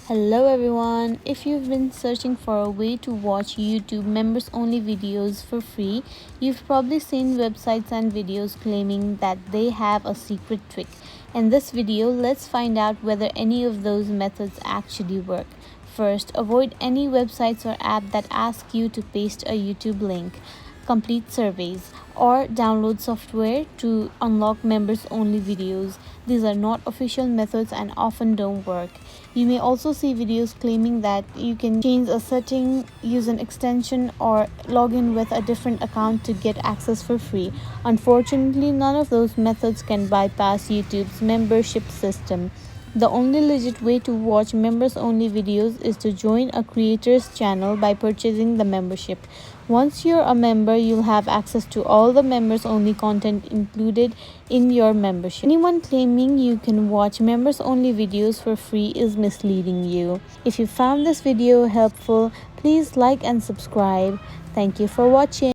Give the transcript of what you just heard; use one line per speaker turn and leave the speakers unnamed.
Hello everyone. If you've been searching for a way to watch YouTube members only videos for free, you've probably seen websites and videos claiming that they have a secret trick. In this video, let's find out whether any of those methods actually work. First, avoid any websites or app that ask you to paste a YouTube link, complete surveys, or download software to unlock members only videos. These are not official methods and often don't work. You may also see videos claiming that you can change a setting, use an extension, or log in with a different account to get access for free. Unfortunately, none of those methods can bypass YouTube's membership system. The only legit way to watch members only videos is to join a creator's channel by purchasing the membership. Once you're a member, you'll have access to all the members only content included in your membership. Anyone claiming you can watch members only videos for free is misleading you. If you found this video helpful, please like and subscribe. Thank you for watching.